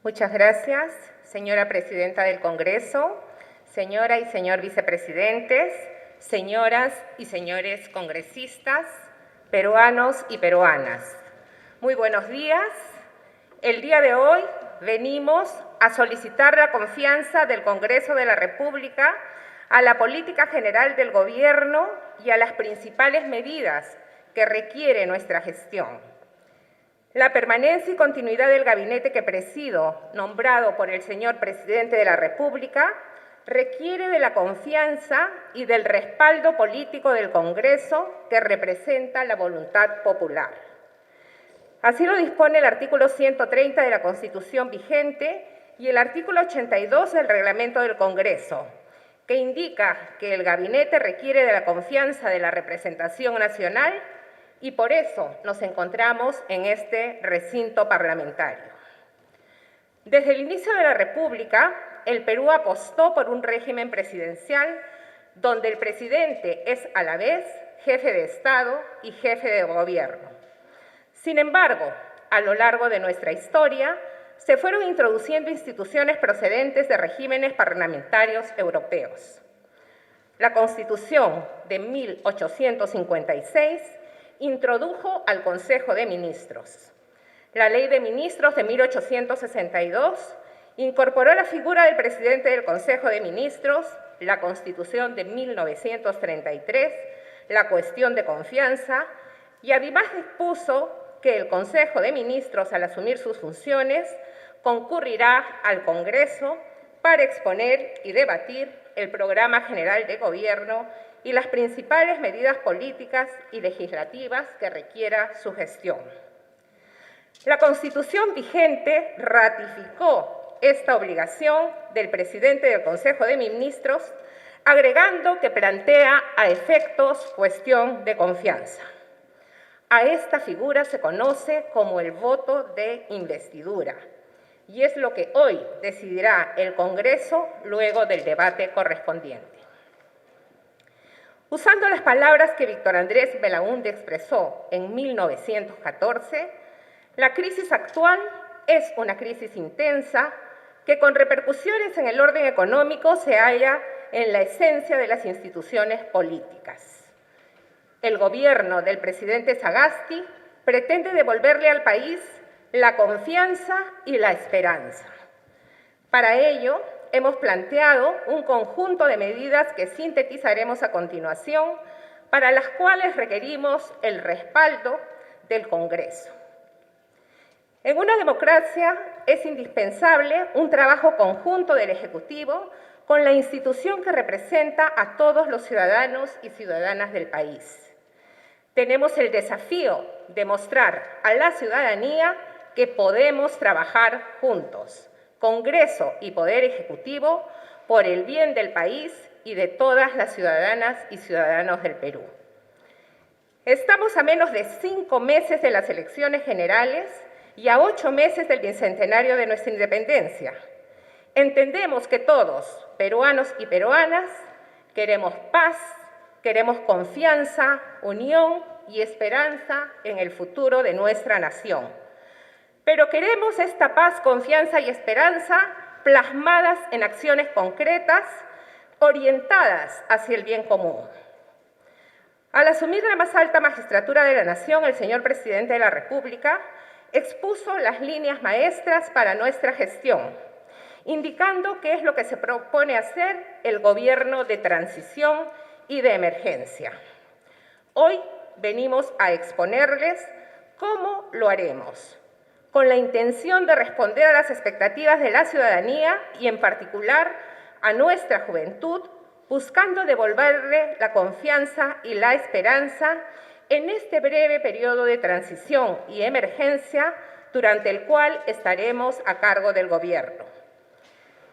Muchas gracias, señora Presidenta del Congreso, señora y señor vicepresidentes, señoras y señores congresistas, peruanos y peruanas. Muy buenos días. El día de hoy venimos a solicitar la confianza del Congreso de la República a la política general del Gobierno y a las principales medidas que requiere nuestra gestión. La permanencia y continuidad del gabinete que presido, nombrado por el señor Presidente de la República, requiere de la confianza y del respaldo político del Congreso que representa la voluntad popular. Así lo dispone el artículo 130 de la Constitución vigente y el artículo 82 del Reglamento del Congreso, que indica que el gabinete requiere de la confianza de la representación nacional y por eso nos encontramos en este recinto parlamentario. Desde el inicio de la República, el Perú apostó por un régimen presidencial donde el presidente es a la vez jefe de Estado y jefe de gobierno. Sin embargo, a lo largo de nuestra historia, se fueron introduciendo instituciones procedentes de regímenes parlamentarios europeos. La Constitución de 1856 introdujo al Consejo de Ministros. La Ley de Ministros de 1862 incorporó la figura del presidente del Consejo de Ministros, la Constitución de 1933, la cuestión de confianza y además dispuso que el Consejo de Ministros, al asumir sus funciones, concurrirá al Congreso para exponer y debatir el Programa General de Gobierno y las principales medidas políticas y legislativas que requiera su gestión. La Constitución vigente ratificó esta obligación del presidente del Consejo de Ministros, agregando que plantea a efectos cuestión de confianza. A esta figura se conoce como el voto de investidura y es lo que hoy decidirá el Congreso luego del debate correspondiente. Usando las palabras que Víctor Andrés Belaúnde expresó en 1914, la crisis actual es una crisis intensa que con repercusiones en el orden económico se halla en la esencia de las instituciones políticas. El gobierno del presidente Sagasti pretende devolverle al país la confianza y la esperanza. Para ello, hemos planteado un conjunto de medidas que sintetizaremos a continuación, para las cuales requerimos el respaldo del Congreso. En una democracia es indispensable un trabajo conjunto del Ejecutivo con la institución que representa a todos los ciudadanos y ciudadanas del país. Tenemos el desafío de mostrar a la ciudadanía que podemos trabajar juntos, Congreso y Poder Ejecutivo, por el bien del país y de todas las ciudadanas y ciudadanos del Perú. Estamos a menos de 5 meses de las elecciones generales y a 8 meses del bicentenario de nuestra independencia. Entendemos que todos, peruanos y peruanas, queremos paz, queremos confianza, unión y esperanza en el futuro de nuestra nación. Pero queremos esta paz, confianza y esperanza plasmadas en acciones concretas, orientadas hacia el bien común. Al asumir la más alta magistratura de la nación, el señor Presidente de la República expuso las líneas maestras para nuestra gestión, indicando qué es lo que se propone hacer el gobierno de transición y de emergencia. Hoy venimos a exponerles cómo lo haremos, con la intención de responder a las expectativas de la ciudadanía y en particular a nuestra juventud, buscando devolverle la confianza y la esperanza en este breve periodo de transición y emergencia durante el cual estaremos a cargo del gobierno.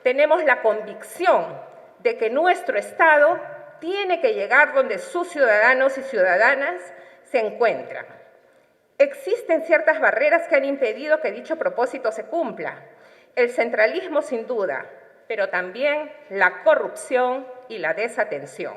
Tenemos la convicción de que nuestro Estado tiene que llegar donde sus ciudadanos y ciudadanas se encuentran. Existen ciertas barreras que han impedido que dicho propósito se cumpla. El centralismo sin duda, pero también la corrupción y la desatención.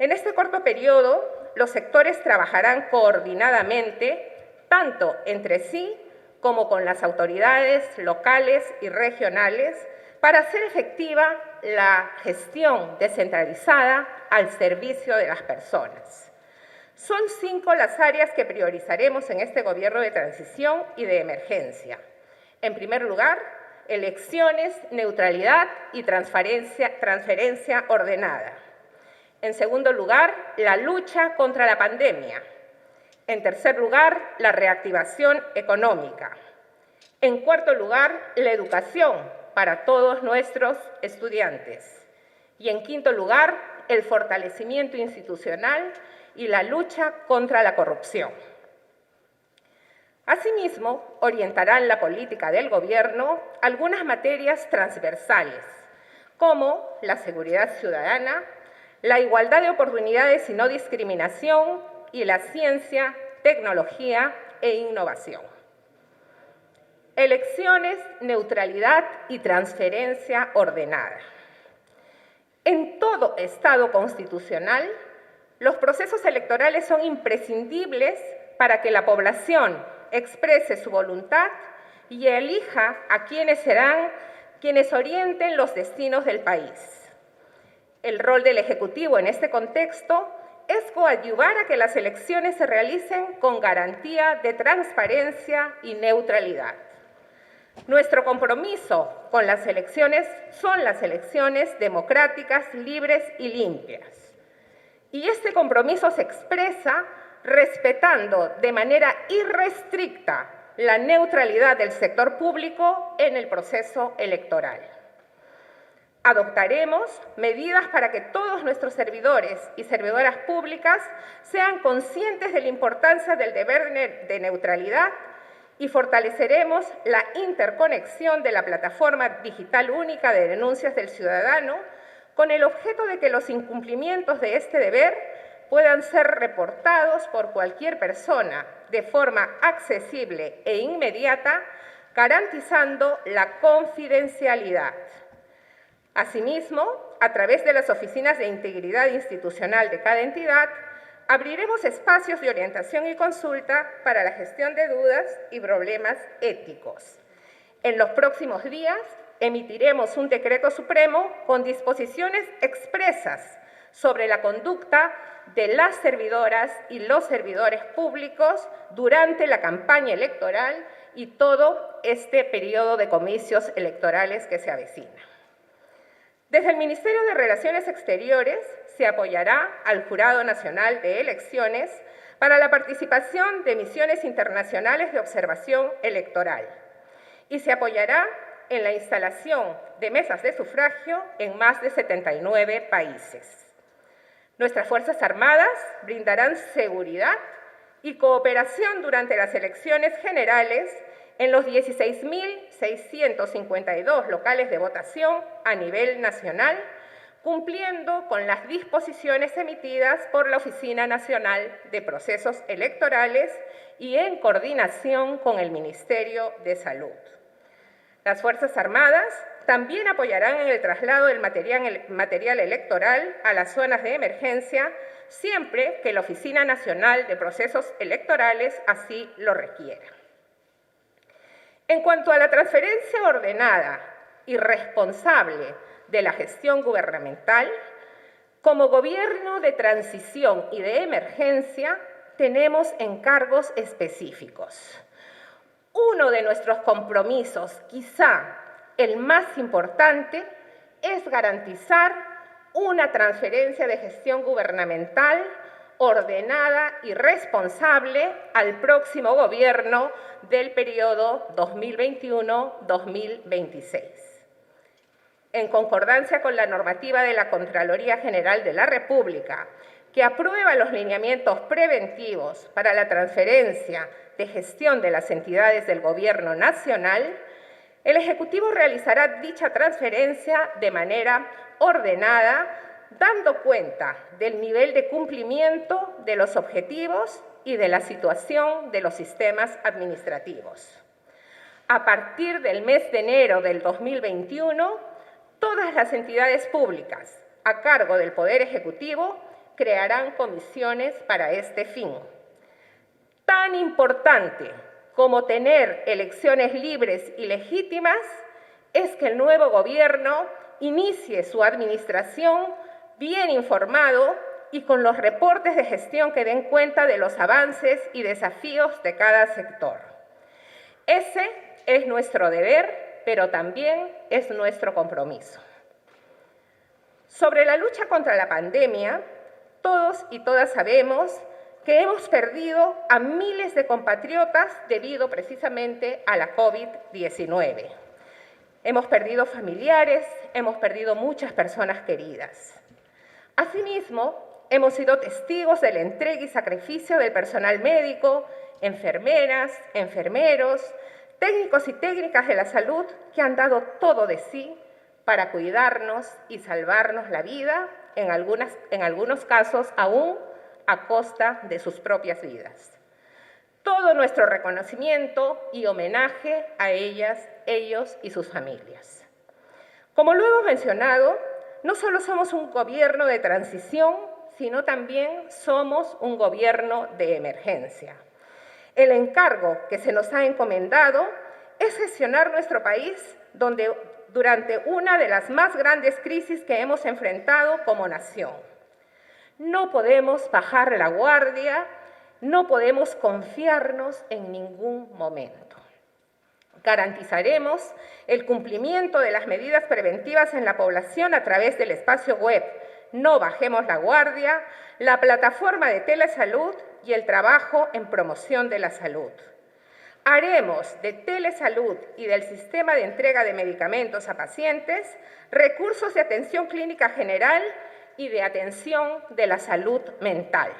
En este corto periodo, los sectores trabajarán coordinadamente, tanto entre sí como con las autoridades locales y regionales, para hacer efectiva la gestión descentralizada al servicio de las personas. Son 5 las áreas que priorizaremos en este gobierno de transición y de emergencia. En primer lugar, elecciones, neutralidad y transferencia ordenada. En segundo lugar, la lucha contra la pandemia. En tercer lugar, la reactivación económica. En cuarto lugar, la educación para todos nuestros estudiantes. Y en quinto lugar, el fortalecimiento institucional y la lucha contra la corrupción. Asimismo, orientarán la política del Gobierno algunas materias transversales, como la seguridad ciudadana, la igualdad de oportunidades y no discriminación, y la ciencia, tecnología e innovación. Elecciones, neutralidad y transferencia ordenada. En todo Estado constitucional, los procesos electorales son imprescindibles para que la población exprese su voluntad y elija a quienes serán quienes orienten los destinos del país. El rol del Ejecutivo en este contexto es coadyuvar a que las elecciones se realicen con garantía de transparencia y neutralidad. Nuestro compromiso con las elecciones son las elecciones democráticas, libres y limpias. Y este compromiso se expresa respetando de manera irrestricta la neutralidad del sector público en el proceso electoral. Adoptaremos medidas para que todos nuestros servidores y servidoras públicas sean conscientes de la importancia del deber de neutralidad y fortaleceremos la interconexión de la Plataforma Digital Única de Denuncias del Ciudadano con el objeto de que los incumplimientos de este deber puedan ser reportados por cualquier persona de forma accesible e inmediata, garantizando la confidencialidad. Asimismo, a través de las oficinas de integridad institucional de cada entidad, abriremos espacios de orientación y consulta para la gestión de dudas y problemas éticos. En los próximos días emitiremos un decreto supremo con disposiciones expresas sobre la conducta de las servidoras y los servidores públicos durante la campaña electoral y todo este periodo de comicios electorales que se avecina. Desde el Ministerio de Relaciones Exteriores se apoyará al Jurado Nacional de Elecciones para la participación de misiones internacionales de observación electoral y se apoyará en la instalación de mesas de sufragio en más de 79 países. Nuestras Fuerzas Armadas brindarán seguridad y cooperación durante las elecciones generales en los 16.652 locales de votación a nivel nacional, cumpliendo con las disposiciones emitidas por la Oficina Nacional de Procesos Electorales y en coordinación con el Ministerio de Salud. Las Fuerzas Armadas también apoyarán en el traslado del material electoral a las zonas de emergencia, siempre que la Oficina Nacional de Procesos Electorales así lo requiera. En cuanto a la transferencia ordenada y responsable de la gestión gubernamental, como gobierno de transición y de emergencia, tenemos encargos específicos. Uno de nuestros compromisos, quizá el más importante, es garantizar una transferencia de gestión gubernamental ordenada y responsable al próximo gobierno del periodo 2021-2026. En concordancia con la normativa de la Contraloría General de la República, que aprueba los lineamientos preventivos para la transferencia de gestión de las entidades del Gobierno Nacional, el Ejecutivo realizará dicha transferencia de manera ordenada, dando cuenta del nivel de cumplimiento de los objetivos y de la situación de los sistemas administrativos. A partir del mes de enero del 2021, todas las entidades públicas a cargo del Poder Ejecutivo crearán comisiones para este fin. Tan importante como tener elecciones libres y legítimas, es que el nuevo gobierno inicie su administración bien informado y con los reportes de gestión que den cuenta de los avances y desafíos de cada sector. Ese es nuestro deber, pero también es nuestro compromiso. Sobre la lucha contra la pandemia, todos y todas sabemos que hemos perdido a miles de compatriotas debido precisamente a la COVID-19. Hemos perdido familiares, hemos perdido muchas personas queridas. Asimismo, hemos sido testigos de la entrega y sacrificio del personal médico, enfermeras, enfermeros, técnicos y técnicas de la salud que han dado todo de sí para cuidarnos y salvarnos la vida, en algunos casos aún a costa de sus propias vidas. Todo nuestro reconocimiento y homenaje a ellas, ellos y sus familias. Como lo hemos mencionado, no solo somos un gobierno de transición, sino también somos un gobierno de emergencia. El encargo que se nos ha encomendado es gestionar nuestro país durante una de las más grandes crisis que hemos enfrentado como nación. No podemos bajar la guardia, no podemos confiarnos en ningún momento. Garantizaremos el cumplimiento de las medidas preventivas en la población a través del espacio web No Bajemos la Guardia, la plataforma de telesalud y el trabajo en promoción de la salud. Haremos de telesalud y del sistema de entrega de medicamentos a pacientes recursos de atención clínica general y de atención de la salud mental.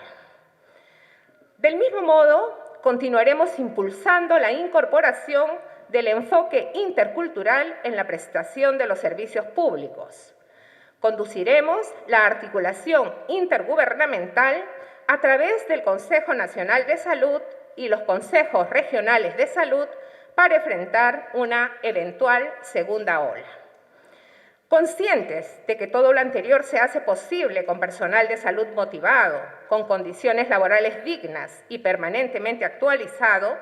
Del mismo modo, continuaremos impulsando la incorporación del enfoque intercultural en la prestación de los servicios públicos. Conduciremos la articulación intergubernamental a través del Consejo Nacional de Salud y los consejos regionales de salud para enfrentar una eventual segunda ola. Conscientes de que todo lo anterior se hace posible con personal de salud motivado, con condiciones laborales dignas y permanentemente actualizado,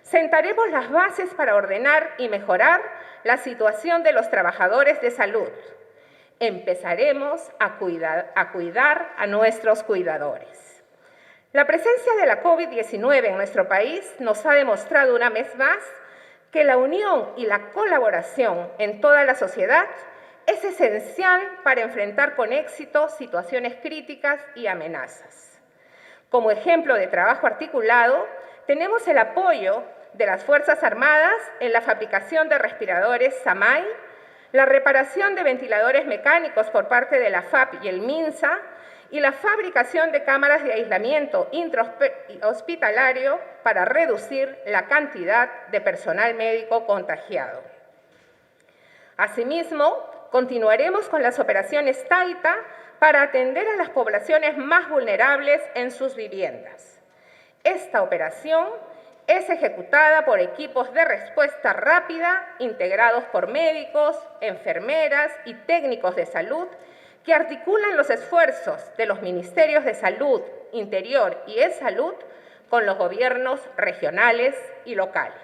sentaremos las bases para ordenar y mejorar la situación de los trabajadores de salud. Empezaremos a cuidar a nuestros cuidadores. La presencia de la COVID-19 en nuestro país nos ha demostrado una vez más que la unión y la colaboración en toda la sociedad es esencial para enfrentar con éxito situaciones críticas y amenazas. Como ejemplo de trabajo articulado, tenemos el apoyo de las Fuerzas Armadas en la fabricación de respiradores SAMAI, la reparación de ventiladores mecánicos por parte de la FAP y el MINSA, y la fabricación de cámaras de aislamiento intrahospitalario para reducir la cantidad de personal médico contagiado. Asimismo, continuaremos con las operaciones Taita para atender a las poblaciones más vulnerables en sus viviendas. Esta operación es ejecutada por equipos de respuesta rápida integrados por médicos, enfermeras y técnicos de salud que articulan los esfuerzos de los Ministerios de Salud, Interior y E-Salud con los gobiernos regionales y locales.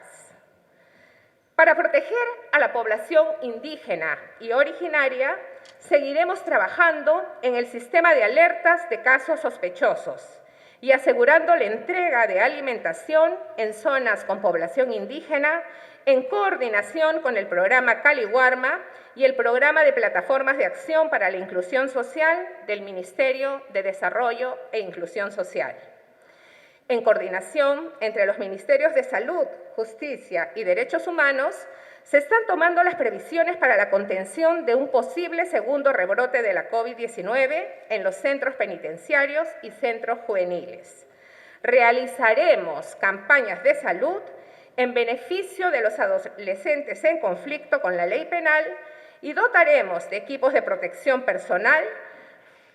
Para proteger a la población indígena y originaria, seguiremos trabajando en el sistema de alertas de casos sospechosos y asegurando la entrega de alimentación en zonas con población indígena en coordinación con el programa Caliwarma y el programa de plataformas de acción para la inclusión social del Ministerio de Desarrollo e Inclusión Social. En coordinación entre los Ministerios de Salud, Justicia y Derechos Humanos, se están tomando las previsiones para la contención de un posible segundo rebrote de la COVID-19 en los centros penitenciarios y centros juveniles. Realizaremos campañas de salud en beneficio de los adolescentes en conflicto con la ley penal y dotaremos de equipos de protección personal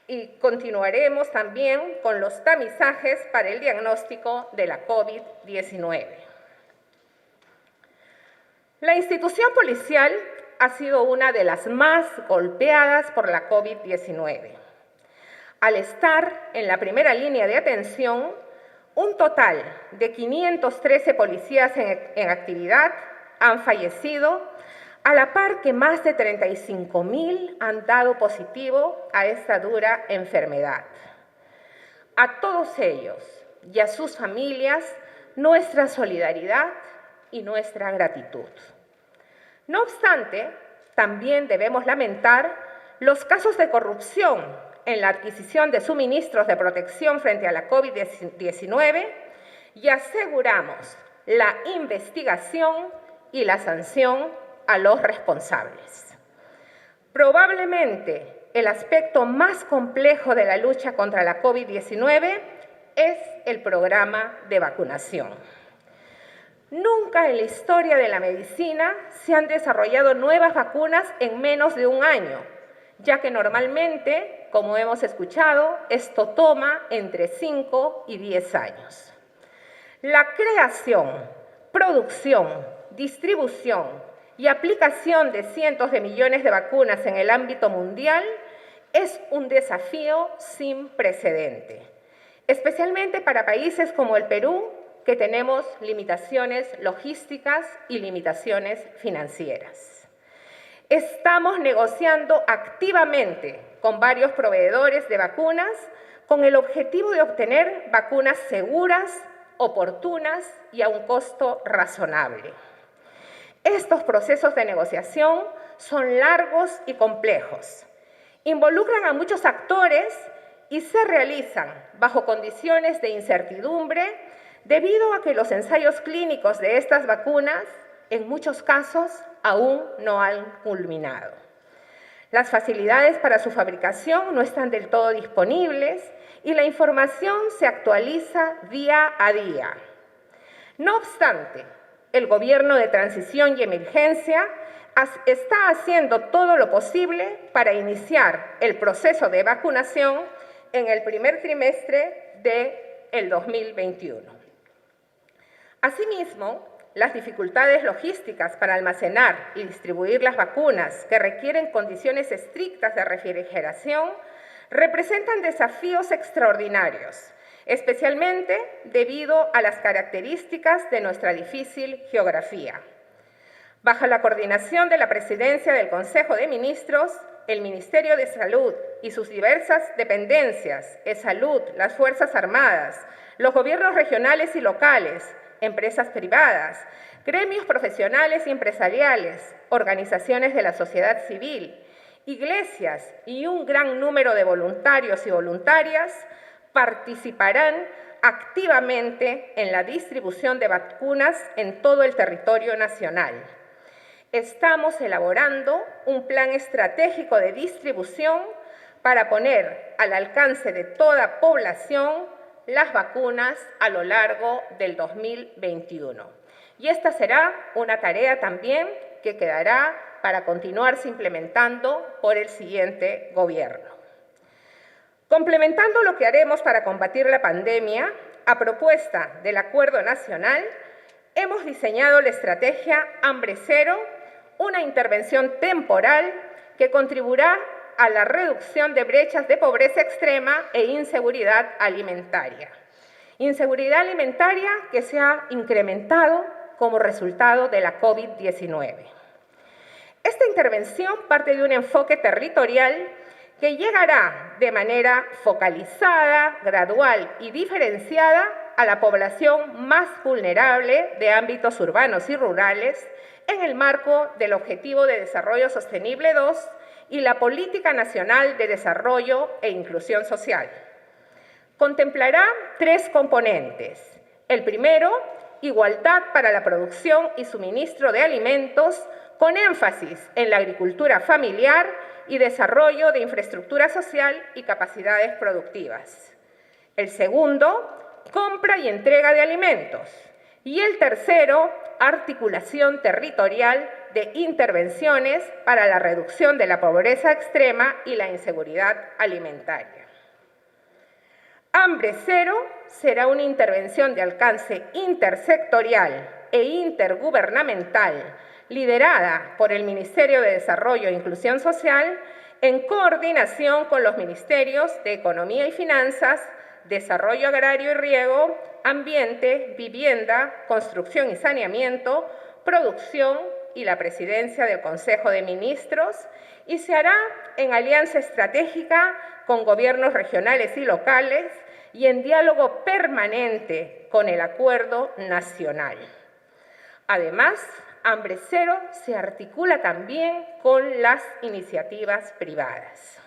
y continuaremos también con los tamizajes para el diagnóstico de la COVID-19. La institución policial ha sido una de las más golpeadas por la COVID-19. Al estar en la primera línea de atención, Un total de 513 policías en actividad han fallecido, a la par que más de 35.000 han dado positivo a esta dura enfermedad. A todos ellos y a sus familias, nuestra solidaridad y nuestra gratitud. No obstante, también debemos lamentar los casos de corrupción en la adquisición de suministros de protección frente a la COVID-19 y aseguramos la investigación y la sanción a los responsables. Probablemente el aspecto más complejo de la lucha contra la COVID-19 es el programa de vacunación. Nunca en la historia de la medicina se han desarrollado nuevas vacunas en menos de un año, ya que normalmente, como hemos escuchado, esto toma entre 5 y 10 años. La creación, producción, distribución y aplicación de cientos de millones de vacunas en el ámbito mundial es un desafío sin precedente, especialmente para países como el Perú, que tenemos limitaciones logísticas y limitaciones financieras. Estamos negociando activamente con varios proveedores de vacunas con el objetivo de obtener vacunas seguras, oportunas y a un costo razonable. Estos procesos de negociación son largos y complejos. Involucran a muchos actores y se realizan bajo condiciones de incertidumbre debido a que los ensayos clínicos de estas vacunas, en muchos casos, aún no han culminado. Las facilidades para su fabricación no están del todo disponibles y la información se actualiza día a día. No obstante, el Gobierno de Transición y Emergencia está haciendo todo lo posible para iniciar el proceso de vacunación en el primer trimestre del 2021. Asimismo, las dificultades logísticas para almacenar y distribuir las vacunas que requieren condiciones estrictas de refrigeración representan desafíos extraordinarios, especialmente debido a las características de nuestra difícil geografía. Bajo la coordinación de la Presidencia del Consejo de Ministros, el Ministerio de Salud y sus diversas dependencias, Salud, las Fuerzas Armadas, los gobiernos regionales y locales, empresas privadas, gremios profesionales y empresariales, organizaciones de la sociedad civil, iglesias y un gran número de voluntarios y voluntarias participarán activamente en la distribución de vacunas en todo el territorio nacional. Estamos elaborando un plan estratégico de distribución para poner al alcance de toda población las vacunas a lo largo del 2021. Y esta será una tarea también que quedará para continuarse implementando por el siguiente gobierno. Complementando lo que haremos para combatir la pandemia, a propuesta del Acuerdo Nacional, hemos diseñado la estrategia Hambre Cero, una intervención temporal que contribuirá a la reducción de brechas de pobreza extrema e inseguridad alimentaria. Inseguridad alimentaria que se ha incrementado como resultado de la COVID-19. Esta intervención parte de un enfoque territorial que llegará de manera focalizada, gradual y diferenciada a la población más vulnerable de ámbitos urbanos y rurales en el marco del Objetivo de Desarrollo Sostenible 2 y la Política Nacional de Desarrollo e Inclusión Social. Contemplará 3 componentes. El primero, igualdad para la producción y suministro de alimentos, con énfasis en la agricultura familiar y desarrollo de infraestructura social y capacidades productivas. El segundo, compra y entrega de alimentos. Y el tercero, articulación territorial de intervenciones para la reducción de la pobreza extrema y la inseguridad alimentaria. Hambre Cero será una intervención de alcance intersectorial e intergubernamental liderada por el Ministerio de Desarrollo e Inclusión Social en coordinación con los Ministerios de Economía y Finanzas, Desarrollo Agrario y Riego ambiente, vivienda, construcción y saneamiento, producción y la presidencia del Consejo de Ministros, y se hará en alianza estratégica con gobiernos regionales y locales y en diálogo permanente con el Acuerdo Nacional. Además, Hambre Cero se articula también con las iniciativas privadas.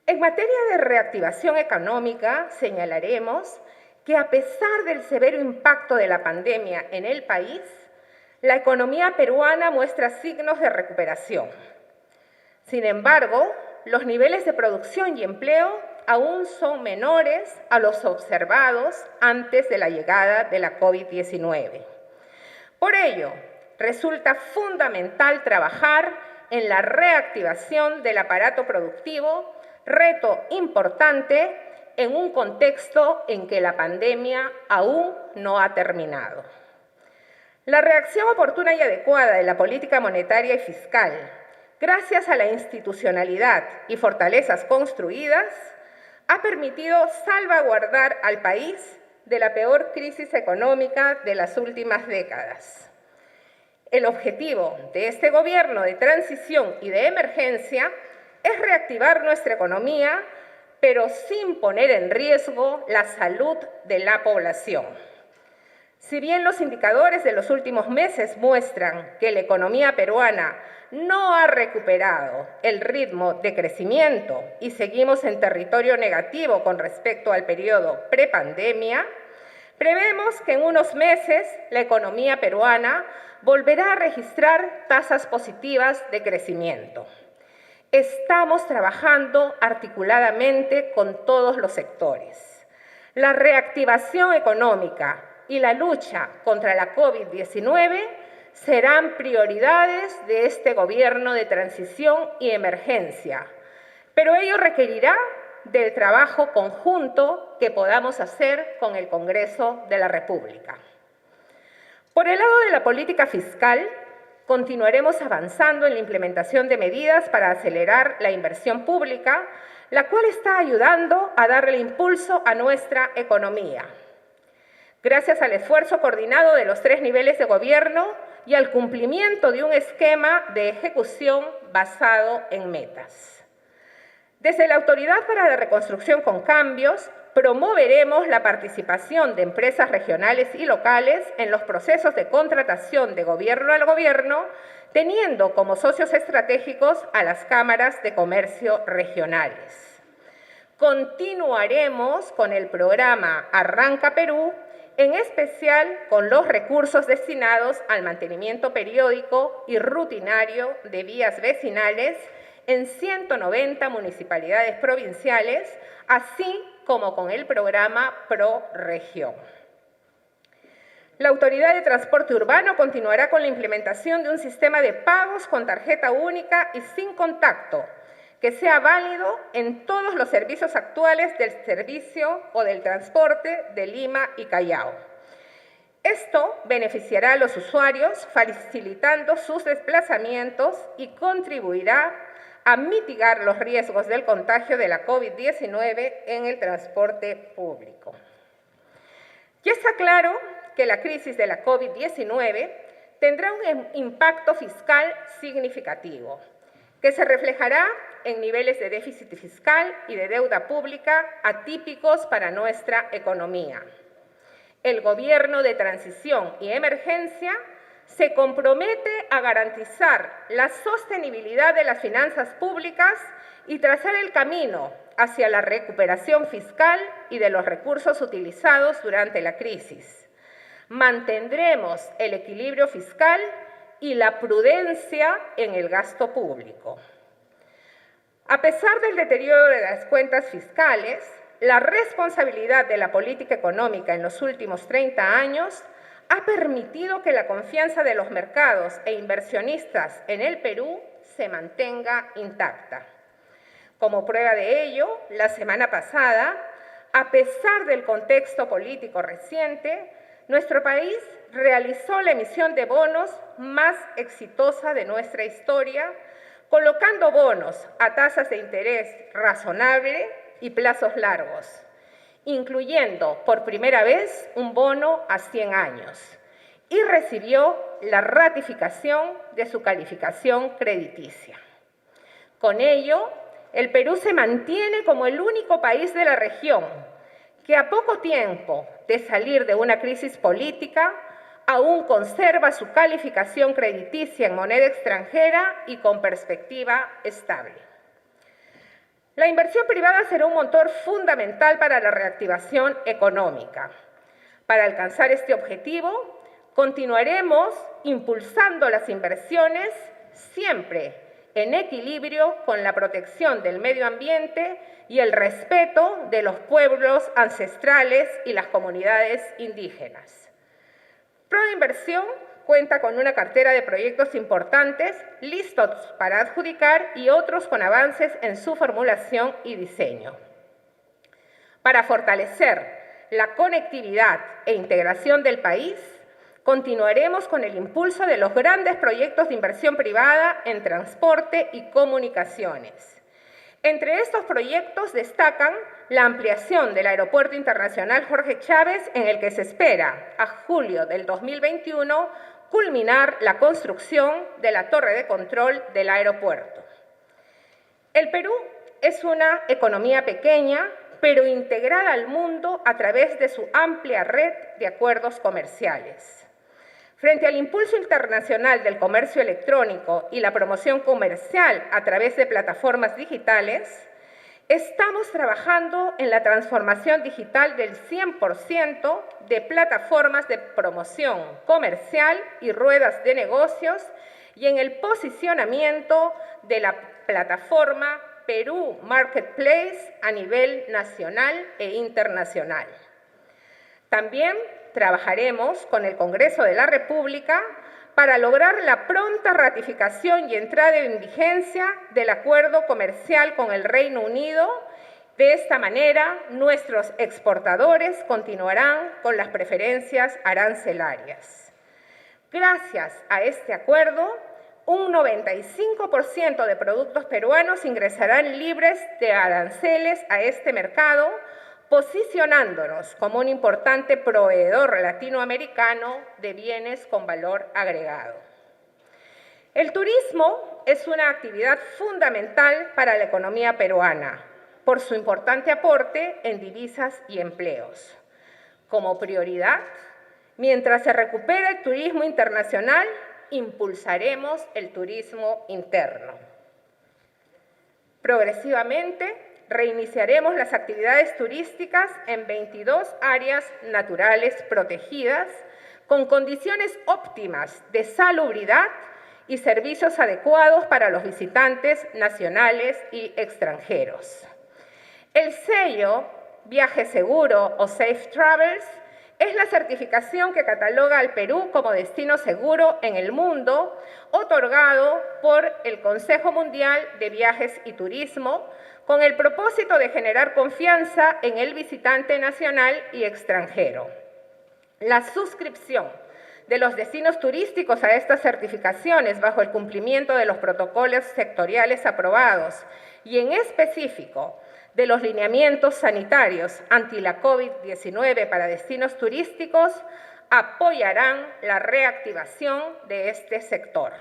En materia de reactivación económica, señalaremos que a pesar del severo impacto de la pandemia en el país, la economía peruana muestra signos de recuperación. Sin embargo, los niveles de producción y empleo aún son menores a los observados antes de la llegada de la COVID-19. Por ello, resulta fundamental trabajar en la reactivación del aparato productivo, reto importante en un contexto en que la pandemia aún no ha terminado. La reacción oportuna y adecuada de la política monetaria y fiscal, gracias a la institucionalidad y fortalezas construidas, ha permitido salvaguardar al país de la peor crisis económica de las últimas décadas. El objetivo de este gobierno de transición y de emergencia es reactivar nuestra economía, pero sin poner en riesgo la salud de la población. Si bien los indicadores de los últimos meses muestran que la economía peruana no ha recuperado el ritmo de crecimiento y seguimos en territorio negativo con respecto al periodo prepandemia, prevemos que en unos meses la economía peruana volverá a registrar tasas positivas de crecimiento. Estamos trabajando articuladamente con todos los sectores. La reactivación económica y la lucha contra la COVID-19 serán prioridades de este gobierno de transición y emergencia, pero ello requerirá del trabajo conjunto que podamos hacer con el Congreso de la República. Por el lado de la política fiscal, continuaremos avanzando en la implementación de medidas para acelerar la inversión pública, la cual está ayudando a darle impulso a nuestra economía. Gracias al esfuerzo coordinado de los 3 niveles de gobierno y al cumplimiento de un esquema de ejecución basado en metas. Desde la Autoridad para la Reconstrucción con Cambios, promoveremos la participación de empresas regionales y locales en los procesos de contratación de gobierno al gobierno, teniendo como socios estratégicos a las cámaras de comercio regionales. Continuaremos con el programa Arranca Perú, en especial con los recursos destinados al mantenimiento periódico y rutinario de vías vecinales en 190 municipalidades provinciales, así como con el programa ProRegión. La Autoridad de Transporte Urbano continuará con la implementación de un sistema de pagos con tarjeta única y sin contacto, que sea válido en todos los servicios actuales del servicio o del transporte de Lima y Callao. Esto beneficiará a los usuarios, facilitando sus desplazamientos y contribuirá a mitigar los riesgos del contagio de la COVID-19 en el transporte público. Ya está claro que la crisis de la COVID-19 tendrá un impacto fiscal significativo, que se reflejará en niveles de déficit fiscal y de deuda pública atípicos para nuestra economía. El Gobierno de Transición y Emergencia se compromete a garantizar la sostenibilidad de las finanzas públicas y trazar el camino hacia la recuperación fiscal y de los recursos utilizados durante la crisis. Mantendremos el equilibrio fiscal y la prudencia en el gasto público. A pesar del deterioro de las cuentas fiscales, la responsabilidad de la política económica en los últimos 30 años ha permitido que la confianza de los mercados e inversionistas en el Perú se mantenga intacta. Como prueba de ello, la semana pasada, a pesar del contexto político reciente, nuestro país realizó la emisión de bonos más exitosa de nuestra historia, colocando bonos a tasas de interés razonable y plazos largos. incluyendo por primera vez un bono a 100 años, y recibió la ratificación de su calificación crediticia. Con ello, el Perú se mantiene como el único país de la región que a poco tiempo de salir de una crisis política aún conserva su calificación crediticia en moneda extranjera y con perspectiva estable. La inversión privada será un motor fundamental para la reactivación económica. Para alcanzar este objetivo, continuaremos impulsando las inversiones siempre en equilibrio con la protección del medio ambiente y el respeto de los pueblos ancestrales y las comunidades indígenas. Proinversión cuenta con una cartera de proyectos importantes listos para adjudicar y otros con avances en su formulación y diseño. Para fortalecer la conectividad e integración del país, continuaremos con el impulso de los grandes proyectos de inversión privada en transporte y comunicaciones. Entre estos proyectos destacan la ampliación del Aeropuerto Internacional Jorge Chávez, en el que se espera, a julio del 2021, culminar la construcción de la torre de control del aeropuerto. El Perú es una economía pequeña, pero integrada al mundo a través de su amplia red de acuerdos comerciales. Frente al impulso internacional del comercio electrónico y la promoción comercial a través de plataformas digitales, estamos trabajando en la transformación digital del 100% de plataformas de promoción comercial y ruedas de negocios y en el posicionamiento de la plataforma Perú Marketplace a nivel nacional e internacional. También trabajaremos con el Congreso de la República para lograr la pronta ratificación y entrada en vigencia del acuerdo comercial con el Reino Unido. De esta manera, nuestros exportadores continuarán con las preferencias arancelarias. Gracias a este acuerdo, un 95% de productos peruanos ingresarán libres de aranceles a este mercado, posicionándonos como un importante proveedor latinoamericano de bienes con valor agregado. El turismo es una actividad fundamental para la economía peruana, por su importante aporte en divisas y empleos. Como prioridad, mientras se recupera el turismo internacional, impulsaremos el turismo interno. Progresivamente, reiniciaremos las actividades turísticas en 22 áreas naturales protegidas con condiciones óptimas de salubridad y servicios adecuados para los visitantes nacionales y extranjeros. El sello Viaje Seguro o Safe Travels es la certificación que cataloga al Perú como destino seguro en el mundo, otorgado por el Consejo Mundial de Viajes y Turismo, con el propósito de generar confianza en el visitante nacional y extranjero. La suscripción de los destinos turísticos a estas certificaciones bajo el cumplimiento de los protocolos sectoriales aprobados y en específico de los lineamientos sanitarios anti la COVID-19 para destinos turísticos apoyarán la reactivación de este sector.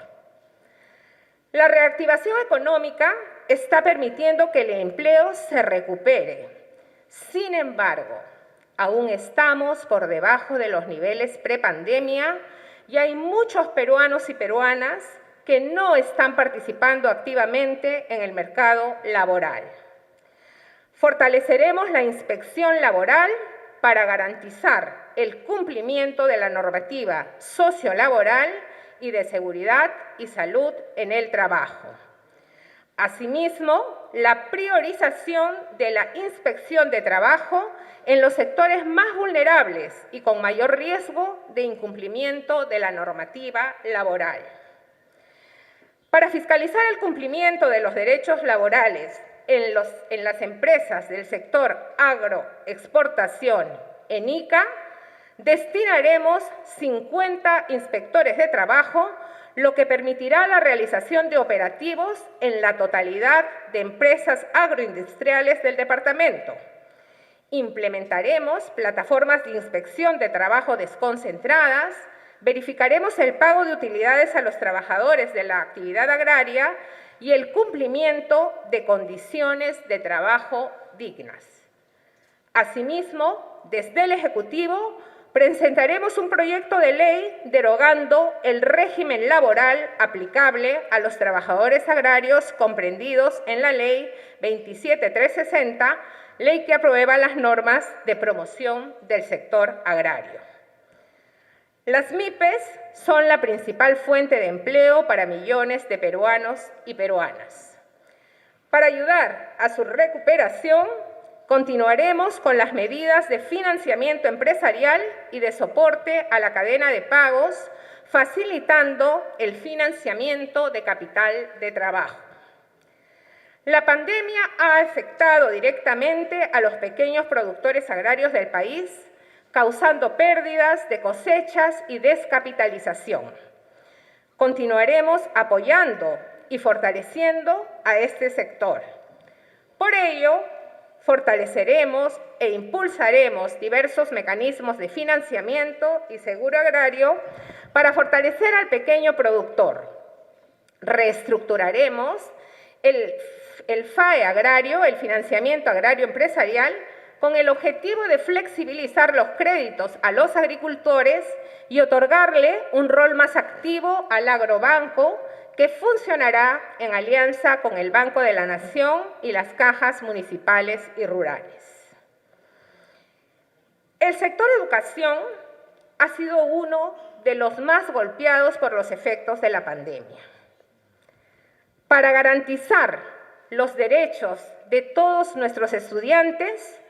La reactivación económica está permitiendo que el empleo se recupere. Sin embargo, aún estamos por debajo de los niveles prepandemia y hay muchos peruanos y peruanas que no están participando activamente en el mercado laboral. Fortaleceremos la inspección laboral para garantizar el cumplimiento de la normativa sociolaboral y de seguridad y salud en el trabajo. Asimismo, la priorización de la inspección de trabajo en los sectores más vulnerables y con mayor riesgo de incumplimiento de la normativa laboral. Para fiscalizar el cumplimiento de los derechos laborales en las empresas del sector agroexportación en ICA, destinaremos 50 inspectores de trabajo, lo que permitirá la realización de operativos en la totalidad de empresas agroindustriales del departamento. Implementaremos plataformas de inspección de trabajo desconcentradas, verificaremos el pago de utilidades a los trabajadores de la actividad agraria y el cumplimiento de condiciones de trabajo dignas. Asimismo, desde el Ejecutivo, presentaremos un proyecto de ley derogando el régimen laboral aplicable a los trabajadores agrarios comprendidos en la Ley 27360, ley que aprueba las normas de promoción del sector agrario. Las MIPES son la principal fuente de empleo para millones de peruanos y peruanas. Para ayudar a su recuperación, continuaremos con las medidas de financiamiento empresarial y de soporte a la cadena de pagos, facilitando el financiamiento de capital de trabajo. La pandemia ha afectado directamente a los pequeños productores agrarios del país, causando pérdidas de cosechas y descapitalización. Continuaremos apoyando y fortaleciendo a este sector. Por ello, fortaleceremos e impulsaremos diversos mecanismos de financiamiento y seguro agrario para fortalecer al pequeño productor. Reestructuraremos el FAE agrario, el financiamiento agrario empresarial, con el objetivo de flexibilizar los créditos a los agricultores y otorgarle un rol más activo al agrobanco, que funcionará en alianza con el Banco de la Nación y las cajas municipales y rurales. El sector educación ha sido uno de los más golpeados por los efectos de la pandemia. Para garantizar los derechos de todos nuestros estudiantes,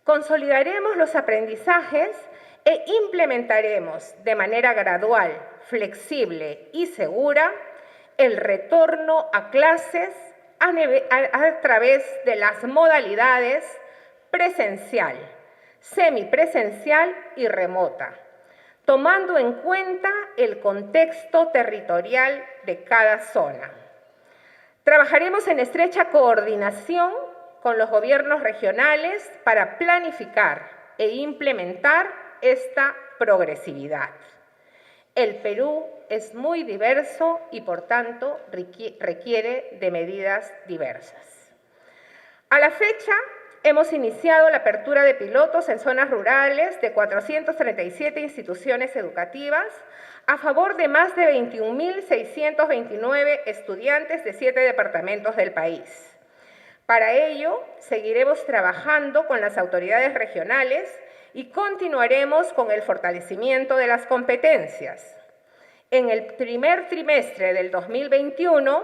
consolidaremos los aprendizajes e implementaremos de manera gradual, flexible y segura el retorno a clases a través de las modalidades presencial, semipresencial y remota, tomando en cuenta el contexto territorial de cada zona. Trabajaremos en estrecha coordinación con los gobiernos regionales para planificar e implementar esta progresividad. El Perú es muy diverso y, por tanto, requiere de medidas diversas. A la fecha, hemos iniciado la apertura de pilotos en zonas rurales de 437 instituciones educativas a favor de más de 21.629 estudiantes de 7 departamentos del país. Para ello, seguiremos trabajando con las autoridades regionales y continuaremos con el fortalecimiento de las competencias. En el primer trimestre del 2021,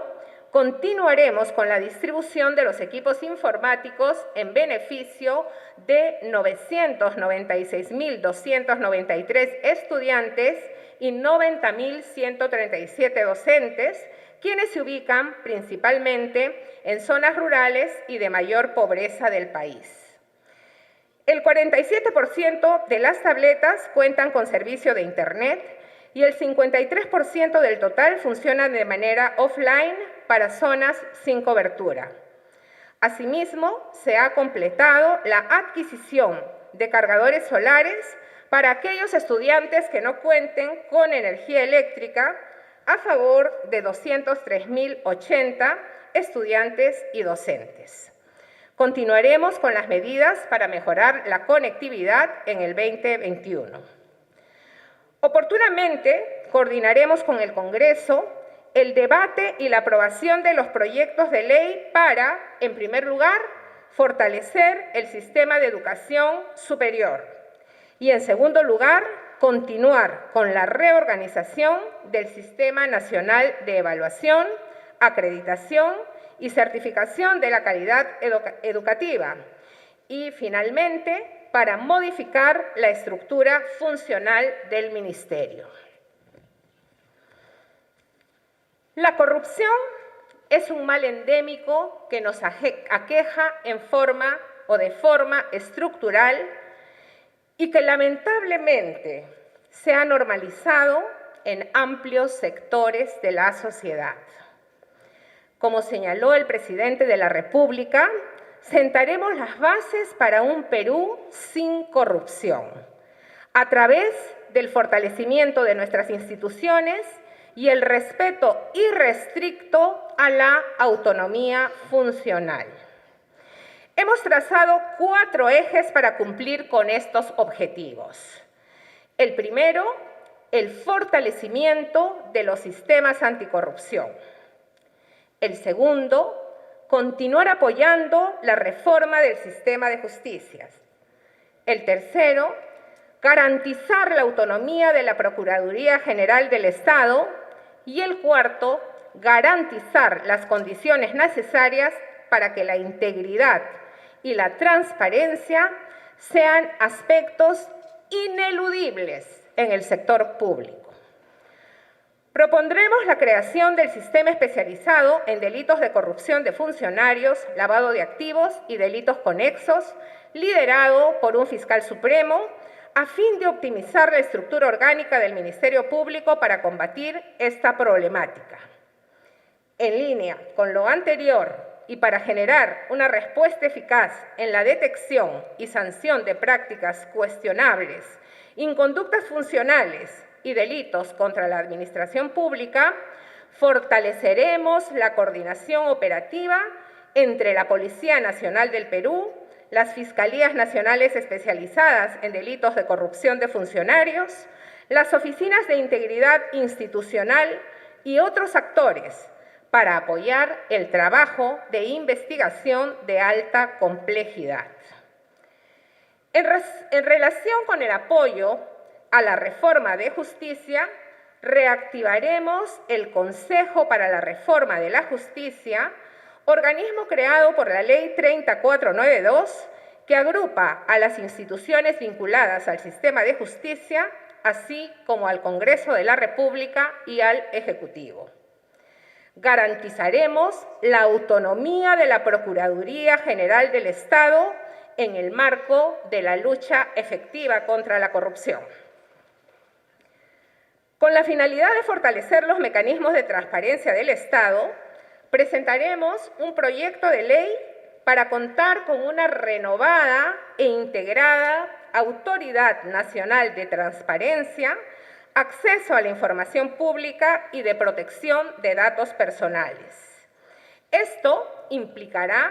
continuaremos con la distribución de los equipos informáticos en beneficio de 996.293 estudiantes y 90.137 docentes, quienes se ubican principalmente en zonas rurales y de mayor pobreza del país. El 47% de las tabletas cuentan con servicio de Internet y el 53% del total funcionan de manera offline para zonas sin cobertura. Asimismo, se ha completado la adquisición de cargadores solares para aquellos estudiantes que no cuenten con energía eléctrica a favor de 203.080 estudiantes y docentes. Continuaremos con las medidas para mejorar la conectividad en el 2021. Oportunamente, coordinaremos con el Congreso el debate y la aprobación de los proyectos de ley para, en primer lugar, fortalecer el sistema de educación superior y, en segundo lugar, continuar con la reorganización del Sistema Nacional de Evaluación, Acreditación y certificación de la calidad educativa. Y, finalmente, para modificar la estructura funcional del Ministerio. La corrupción es un mal endémico que nos aqueja en forma o de forma estructural y que lamentablemente se ha normalizado en amplios sectores de la sociedad. Como señaló el presidente de la República, sentaremos las bases para un Perú sin corrupción, a través del fortalecimiento de nuestras instituciones y el respeto irrestricto a la autonomía funcional. Hemos trazado 4 ejes para cumplir con estos objetivos. El primero, el fortalecimiento de los sistemas anticorrupción. El segundo, continuar apoyando la reforma del sistema de justicia. El tercero, garantizar la autonomía de la Procuraduría General del Estado. Y el cuarto, garantizar las condiciones necesarias para que la integridad y la transparencia sean aspectos ineludibles en el sector público. Propondremos la creación del sistema especializado en delitos de corrupción de funcionarios, lavado de activos y delitos conexos, liderado por un fiscal supremo, a fin de optimizar la estructura orgánica del Ministerio Público para combatir esta problemática. En línea con lo anterior y para generar una respuesta eficaz en la detección y sanción de prácticas cuestionables, inconductas funcionales y delitos contra la administración pública, fortaleceremos la coordinación operativa entre la Policía Nacional del Perú, las Fiscalías Nacionales Especializadas en Delitos de Corrupción de Funcionarios, las Oficinas de Integridad Institucional y otros actores para apoyar el trabajo de investigación de alta complejidad. En relación con el apoyo a la reforma de justicia, reactivaremos el Consejo para la Reforma de la Justicia, organismo creado por la Ley 30492, que agrupa a las instituciones vinculadas al sistema de justicia, así como al Congreso de la República y al Ejecutivo. Garantizaremos la autonomía de la Procuraduría General del Estado en el marco de la lucha efectiva contra la corrupción. Con la finalidad de fortalecer los mecanismos de transparencia del Estado, presentaremos un proyecto de ley para contar con una renovada e integrada Autoridad Nacional de Transparencia, Acceso a la Información Pública y de Protección de Datos Personales. Esto implicará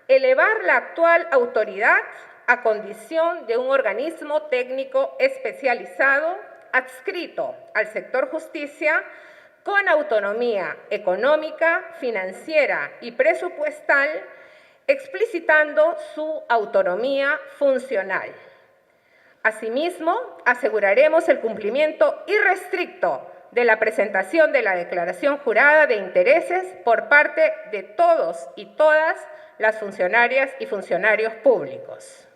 elevar la actual autoridad a condición de un organismo técnico especializado adscrito al sector justicia con autonomía económica, financiera y presupuestal, explicitando su autonomía funcional. Asimismo, aseguraremos el cumplimiento irrestricto de la presentación de la declaración jurada de intereses por parte de todos y todas las funcionarias y funcionarios públicos.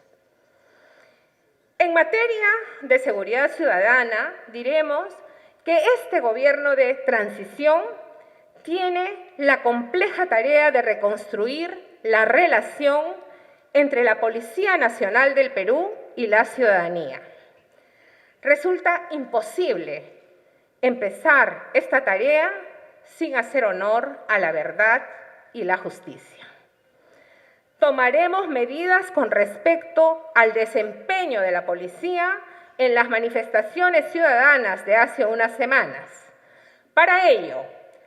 En materia de seguridad ciudadana, diremos que este gobierno de transición tiene la compleja tarea de reconstruir la relación entre la Policía Nacional del Perú y la ciudadanía. Resulta imposible empezar esta tarea sin hacer honor a la verdad y la justicia. Tomaremos medidas con respecto al desempeño de la policía en las manifestaciones ciudadanas de hace unas semanas. Para ello,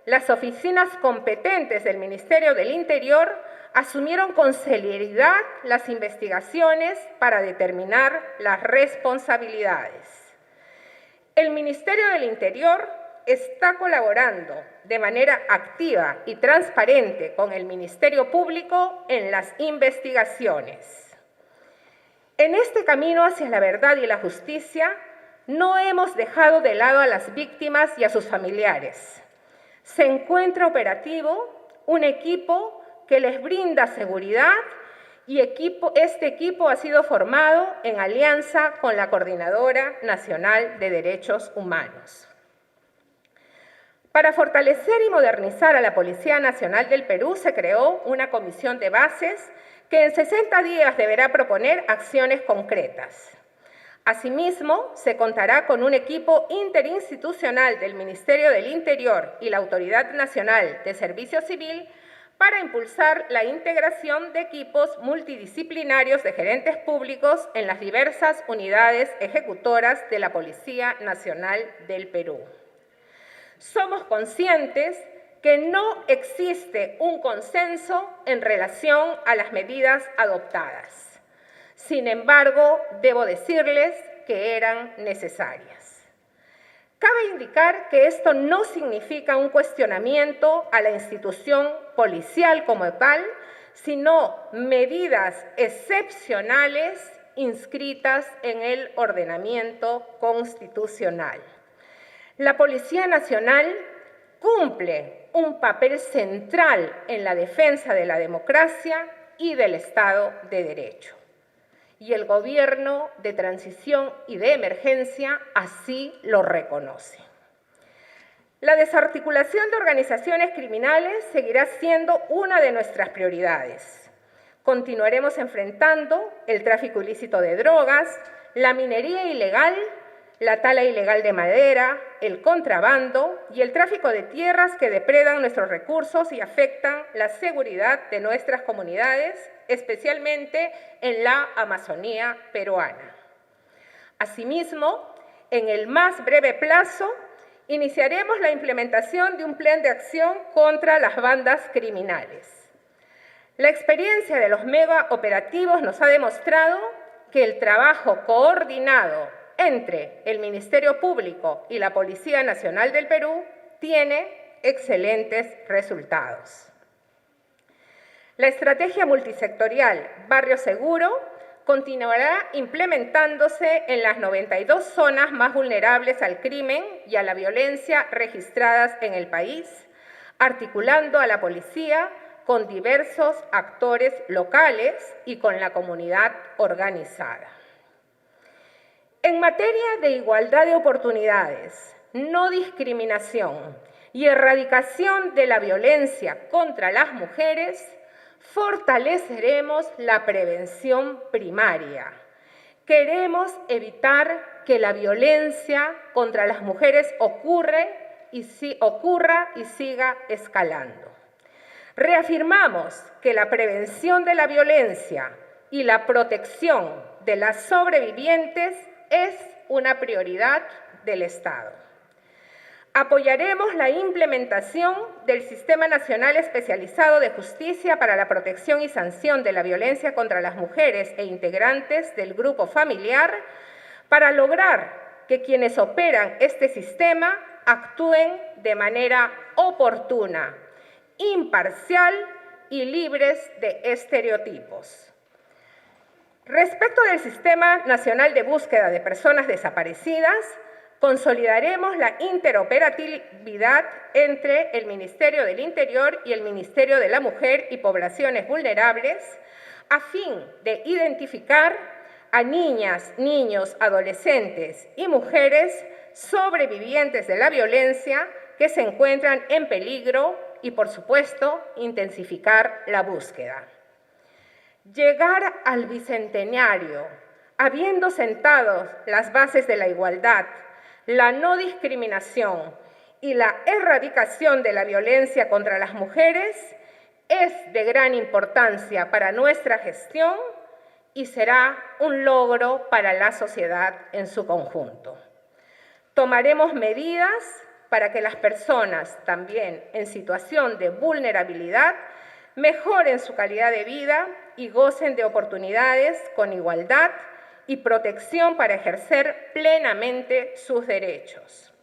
las oficinas competentes del Ministerio del Interior asumieron con celeridad las investigaciones para determinar las responsabilidades. El Ministerio del Interior está colaborando de manera activa y transparente con el Ministerio Público en las investigaciones. En este camino hacia la verdad y la justicia, no hemos dejado de lado a las víctimas y a sus familiares. Se encuentra operativo un equipo que les brinda seguridad y este equipo ha sido formado en alianza con la Coordinadora Nacional de Derechos Humanos. Para fortalecer y modernizar a la Policía Nacional del Perú se creó una comisión de bases que en 60 días deberá proponer acciones concretas. Asimismo, se contará con un equipo interinstitucional del Ministerio del Interior y la Autoridad Nacional de Servicio Civil para impulsar la integración de equipos multidisciplinarios de gerentes públicos en las diversas unidades ejecutoras de la Policía Nacional del Perú. Somos conscientes que no existe un consenso en relación a las medidas adoptadas. Sin embargo, debo decirles que eran necesarias. Cabe indicar que esto no significa un cuestionamiento a la institución policial como tal, sino medidas excepcionales inscritas en el ordenamiento constitucional. La Policía Nacional cumple un papel central en la defensa de la democracia y del Estado de Derecho. Y el Gobierno de Transición y de Emergencia así lo reconoce. La desarticulación de organizaciones criminales seguirá siendo una de nuestras prioridades. Continuaremos enfrentando el tráfico ilícito de drogas, la minería ilegal, la tala ilegal de madera, el contrabando y el tráfico de tierras que depredan nuestros recursos y afectan la seguridad de nuestras comunidades, especialmente en la Amazonía peruana. Asimismo, en el más breve plazo, iniciaremos la implementación de un plan de acción contra las bandas criminales. La experiencia de los megaoperativos nos ha demostrado que el trabajo coordinado entre el Ministerio Público y la Policía Nacional del Perú tiene excelentes resultados. La estrategia multisectorial Barrio Seguro continuará implementándose en las 92 zonas más vulnerables al crimen y a la violencia registradas en el país, articulando a la policía con diversos actores locales y con la comunidad organizada. En materia de igualdad de oportunidades, no discriminación y erradicación de la violencia contra las mujeres, fortaleceremos la prevención primaria. Queremos evitar que la violencia contra las mujeres ocurra y siga escalando. Reafirmamos que la prevención de la violencia y la protección de las sobrevivientes es una prioridad del Estado. Apoyaremos la implementación del Sistema Nacional Especializado de Justicia para la Protección y Sanción de la Violencia contra las Mujeres e integrantes del grupo familiar para lograr que quienes operan este sistema actúen de manera oportuna, imparcial y libres de estereotipos. Respecto del Sistema Nacional de Búsqueda de Personas Desaparecidas, consolidaremos la interoperatividad entre el Ministerio del Interior y el Ministerio de la Mujer y Poblaciones Vulnerables a fin de identificar a niñas, niños, adolescentes y mujeres sobrevivientes de la violencia que se encuentran en peligro y, por supuesto, intensificar la búsqueda. Llegar al bicentenario, habiendo sentado las bases de la igualdad, la no discriminación y la erradicación de la violencia contra las mujeres, es de gran importancia para nuestra gestión y será un logro para la sociedad en su conjunto. Tomaremos medidas para que las personas también en situación de vulnerabilidad mejoren su calidad de vida y gocen de oportunidades con igualdad y protección para ejercer plenamente sus derechos.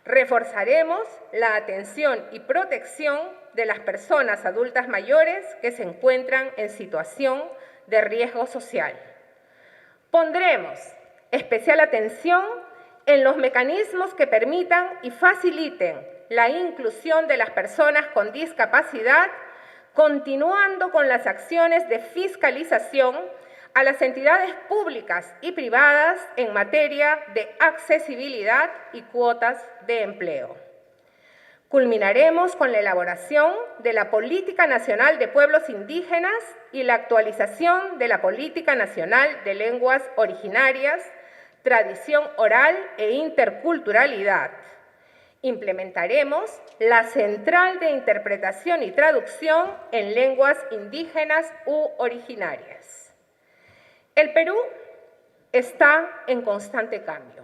Reforzaremos la atención y protección de las personas adultas mayores que se encuentran en situación de riesgo social. Pondremos especial atención en los mecanismos que permitan y faciliten la inclusión de las personas con discapacidad, continuando con las acciones de fiscalización a las entidades públicas y privadas en materia de accesibilidad y cuotas de empleo. Culminaremos con la elaboración de la Política Nacional de Pueblos Indígenas y la actualización de la Política Nacional de Lenguas Originarias, Tradición Oral e Interculturalidad. Implementaremos la Central de Interpretación y Traducción en lenguas indígenas u originarias. El Perú está en constante cambio.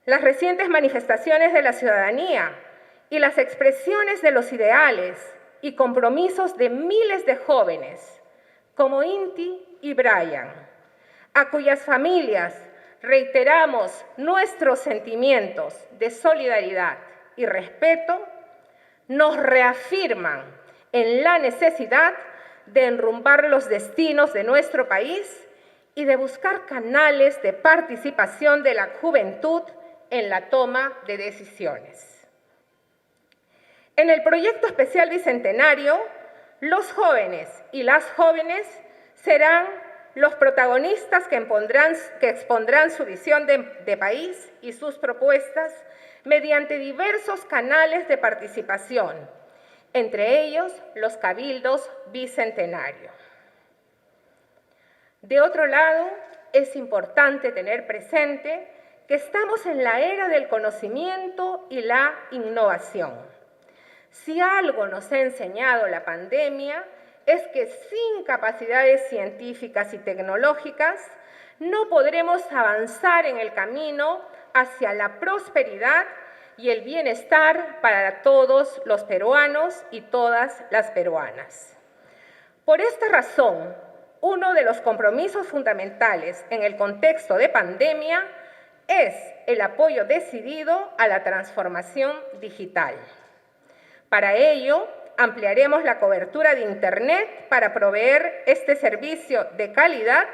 Las recientes manifestaciones de la ciudadanía y las expresiones de los ideales y compromisos de miles de jóvenes, como Inti y Brian, a cuyas familias reiteramos nuestros sentimientos de solidaridad y respeto, nos reafirman en la necesidad de enrumbar los destinos de nuestro país y de buscar canales de participación de la juventud en la toma de decisiones. En el proyecto especial bicentenario, los jóvenes y las jóvenes serán los protagonistas que expondrán su visión de país y sus propuestas mediante diversos canales de participación, entre ellos los cabildos bicentenarios. De otro lado, es importante tener presente que estamos en la era del conocimiento y la innovación. Si algo nos ha enseñado la pandemia, es que sin capacidades científicas y tecnológicas no podremos avanzar en el camino hacia la prosperidad y el bienestar para todos los peruanos y todas las peruanas. Por esta razón, uno de los compromisos fundamentales en el contexto de pandemia es el apoyo decidido a la transformación digital. Para ello, ampliaremos la cobertura de Internet para proveer este servicio de calidad,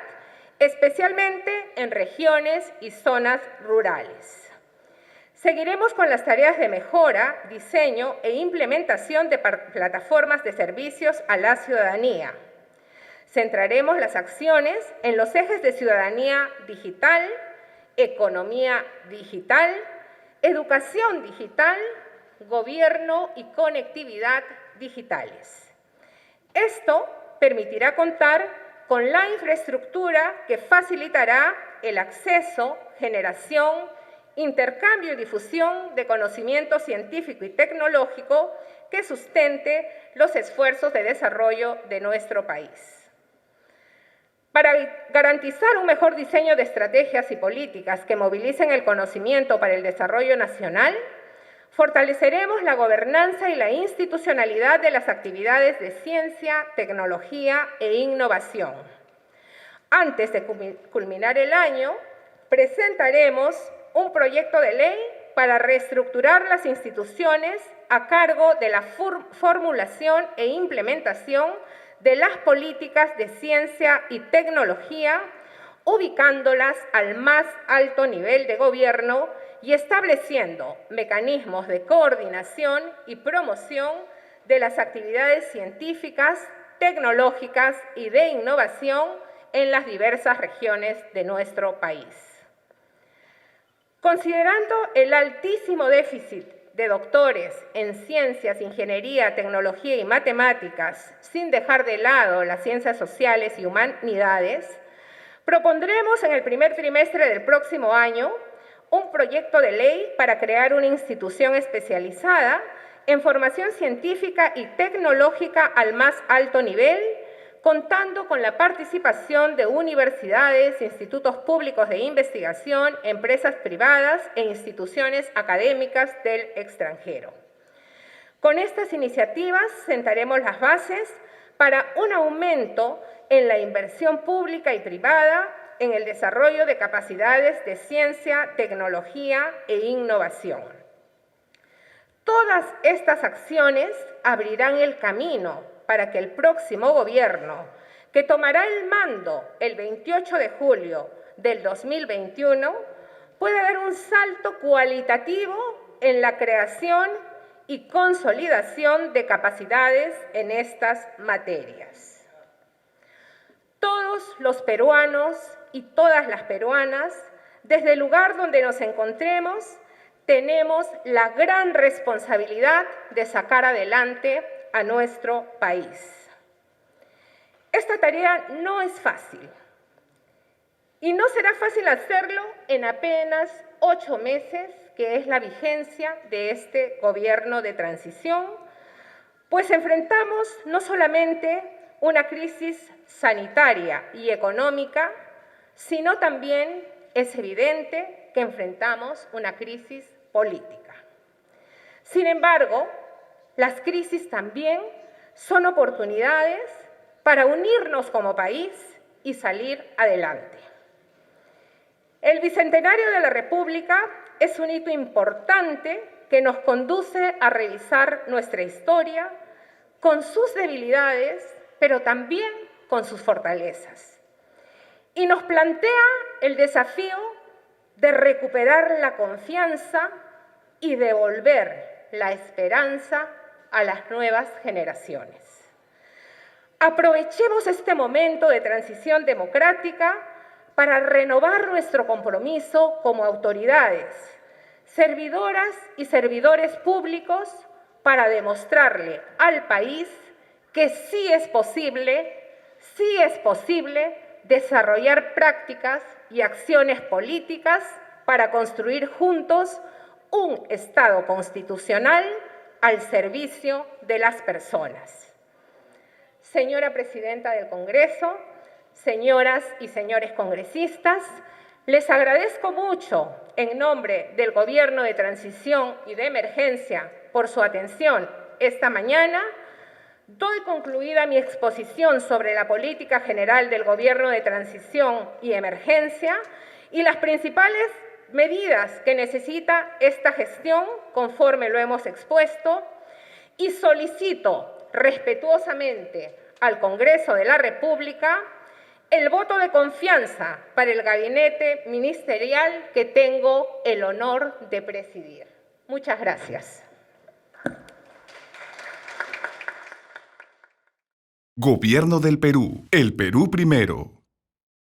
especialmente en regiones y zonas rurales. Seguiremos con las tareas de mejora, diseño e implementación de plataformas de servicios a la ciudadanía. Centraremos las acciones en los ejes de ciudadanía digital, economía digital, educación digital, gobierno y conectividad digitales. Esto permitirá contar con la infraestructura que facilitará el acceso, generación, intercambio y difusión de conocimiento científico y tecnológico que sustente los esfuerzos de desarrollo de nuestro país. Para garantizar un mejor diseño de estrategias y políticas que movilicen el conocimiento para el desarrollo nacional, fortaleceremos la gobernanza y la institucionalidad de las actividades de ciencia, tecnología e innovación. Antes de culminar el año, presentaremos un proyecto de ley para reestructurar las instituciones a cargo de la formulación e implementación de las políticas de ciencia y tecnología, ubicándolas al más alto nivel de gobierno y estableciendo mecanismos de coordinación y promoción de las actividades científicas, tecnológicas y de innovación en las diversas regiones de nuestro país. Considerando el altísimo déficit de doctores en ciencias, ingeniería, tecnología y matemáticas, sin dejar de lado las ciencias sociales y humanidades, propondremos en el primer trimestre del próximo año un proyecto de ley para crear una institución especializada en formación científica y tecnológica al más alto nivel, contando con la participación de universidades, institutos públicos de investigación, empresas privadas e instituciones académicas del extranjero. Con estas iniciativas sentaremos las bases para un aumento en la inversión pública y privada en el desarrollo de capacidades de ciencia, tecnología e innovación. Todas estas acciones abrirán el camino para que el próximo gobierno, que tomará el mando el 28 de julio del 2021, pueda dar un salto cualitativo en la creación y consolidación de capacidades en estas materias. Todos los peruanos y todas las peruanas, desde el lugar donde nos encontremos, tenemos la gran responsabilidad de sacar adelante a nuestro país. Esta tarea no es fácil y no será fácil hacerlo en apenas 8 meses que es la vigencia de este gobierno de transición, pues enfrentamos no solamente una crisis sanitaria y económica, sino también es evidente que enfrentamos una crisis política. Sin embargo, las crisis también son oportunidades para unirnos como país y salir adelante. El Bicentenario de la República es un hito importante que nos conduce a revisar nuestra historia con sus debilidades, pero también con sus fortalezas. Y nos plantea el desafío de recuperar la confianza y devolver la esperanza a las nuevas generaciones. Aprovechemos este momento de transición democrática para renovar nuestro compromiso como autoridades, servidoras y servidores públicos, para demostrarle al país que sí es posible desarrollar prácticas y acciones políticas para construir juntos un Estado constitucional al servicio de las personas. Señora Presidenta del Congreso, señoras y señores congresistas, les agradezco mucho en nombre del Gobierno de Transición y de Emergencia por su atención esta mañana. Doy concluida mi exposición sobre la política general del Gobierno de Transición y Emergencia y las principales medidas que necesita esta gestión conforme lo hemos expuesto, y solicito respetuosamente al Congreso de la República el voto de confianza para el gabinete ministerial que tengo el honor de presidir. Muchas gracias. Gobierno del Perú. El Perú primero.